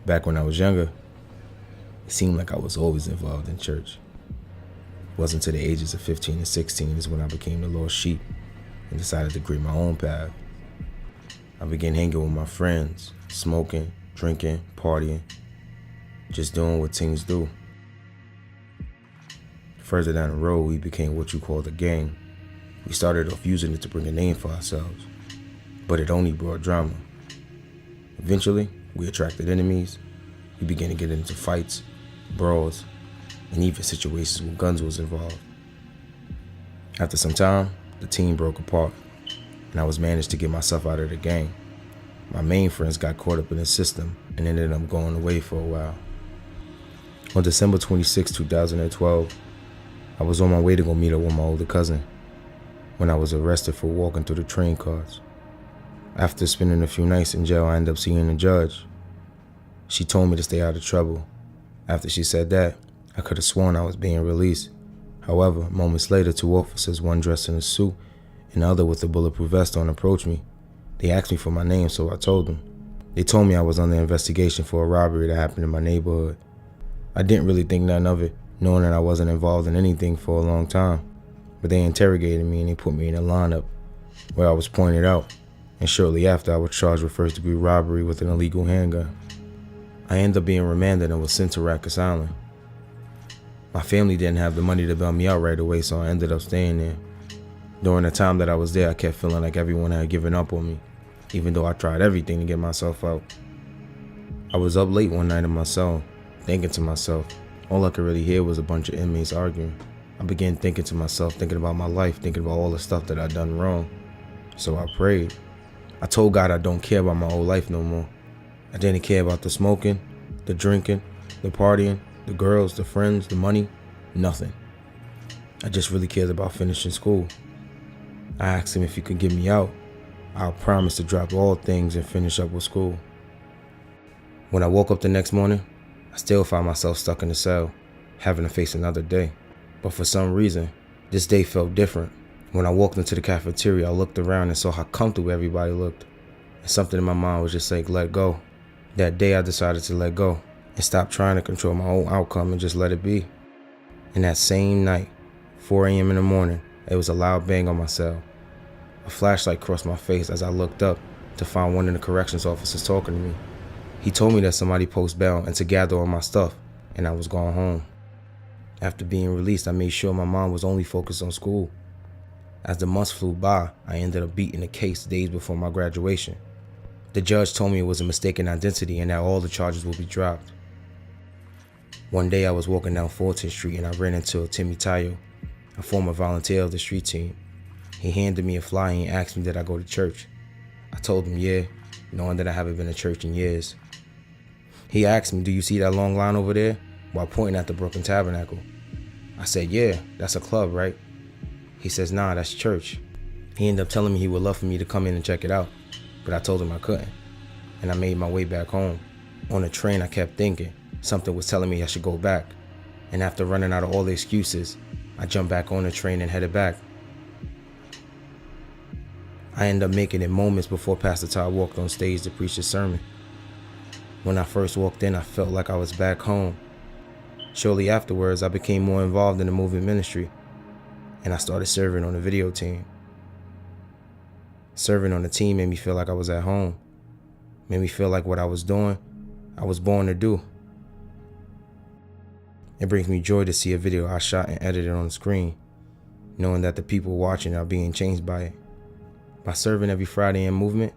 Back when I was younger, it seemed like I was always involved in church. It wasn't until the ages of 15 and 16 is when I became the lost sheep and decided to create my own path. I began hanging with my friends, smoking, drinking, partying, just doing what teens do. Further down the road, we became what you call a gang. We started off using it to bring a name for ourselves, but it only brought drama. Eventually, we attracted enemies. We began to get into fights, brawls, and even situations where guns was involved. After some time, the team broke apart, and I was managed to get myself out of the gang. My main friends got caught up in the system and ended up going away for a while. On December 26, 2012, I was on my way to go meet up with my older cousin when I was arrested for walking through the train cars. After spending a few nights in jail, I ended up seeing a judge. She told me to stay out of trouble. After she said that, I could have sworn I was being released. However, moments later, two officers, one dressed in a suit and the other with a bulletproof vest on, approached me. They asked me for my name, so I told them. They told me I was under investigation for a robbery that happened in my neighborhood. I didn't really think nothing of it, knowing that I wasn't involved in anything for a long time. But they interrogated me and they put me in a lineup where I was pointed out. And shortly after, I was charged with first-degree robbery with an illegal handgun. I ended up being remanded and was sent to Rikers Island. My family didn't have the money to bail me out right away, so I ended up staying there. During the time that I was there, I kept feeling like everyone had given up on me, even though I tried everything to get myself out. I was up late one night in my cell, thinking to myself. All I could really hear was a bunch of inmates arguing. I began thinking to myself, thinking about my life, thinking about all the stuff that I'd done wrong. So I prayed. I told God I don't care about my old life no more. I didn't care about the smoking, the drinking, the partying, the girls, the friends, the money, nothing. I just really cared about finishing school. I asked him if he could get me out. I promised to drop all things and finish up with school. When I woke up the next morning, I still found myself stuck in the cell, having to face another day. But for some reason, this day felt different. When I walked into the cafeteria, I looked around and saw how comfortable everybody looked. And something in my mind was just like, let go. That day I decided to let go and stop trying to control my own outcome and just let it be. And that same night, 4 a.m. in the morning, it was a loud bang on my cell. A flashlight crossed my face as I looked up to find one of the corrections officers talking to me. He told me that somebody posted bail and to gather all my stuff, and I was going home. After being released, I made sure my mind was only focused on school. As the months flew by, I ended up beating the case days before my graduation. The judge told me it was a mistaken identity and that all the charges would be dropped. One day I was walking down Fulton Street and I ran into Timmy Tayo, a former volunteer of the street team. He handed me a flyer and asked me did I go to church. I told him yeah, knowing that I haven't been to church in years. He asked me, do you see that long line over there? While pointing at the Brooklyn Tabernacle. I said, yeah, that's a club, right? He says, nah, that's church. He ended up telling me he would love for me to come in and check it out, but I told him I couldn't. And I made my way back home. On the train, I kept thinking. Something was telling me I should go back. And after running out of all the excuses, I jumped back on the train and headed back. I ended up making it moments before Pastor Todd walked on stage to preach his sermon. When I first walked in, I felt like I was back home. Shortly afterwards, I became more involved in the movement ministry, and I started serving on the video team. Serving on the team made me feel like I was at home, made me feel like what I was doing, I was born to do. It brings me joy to see a video I shot and edited on the screen, knowing that the people watching are being changed by it. By serving every Friday in movement,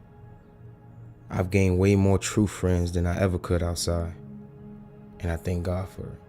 I've gained way more true friends than I ever could outside, and I thank God for it.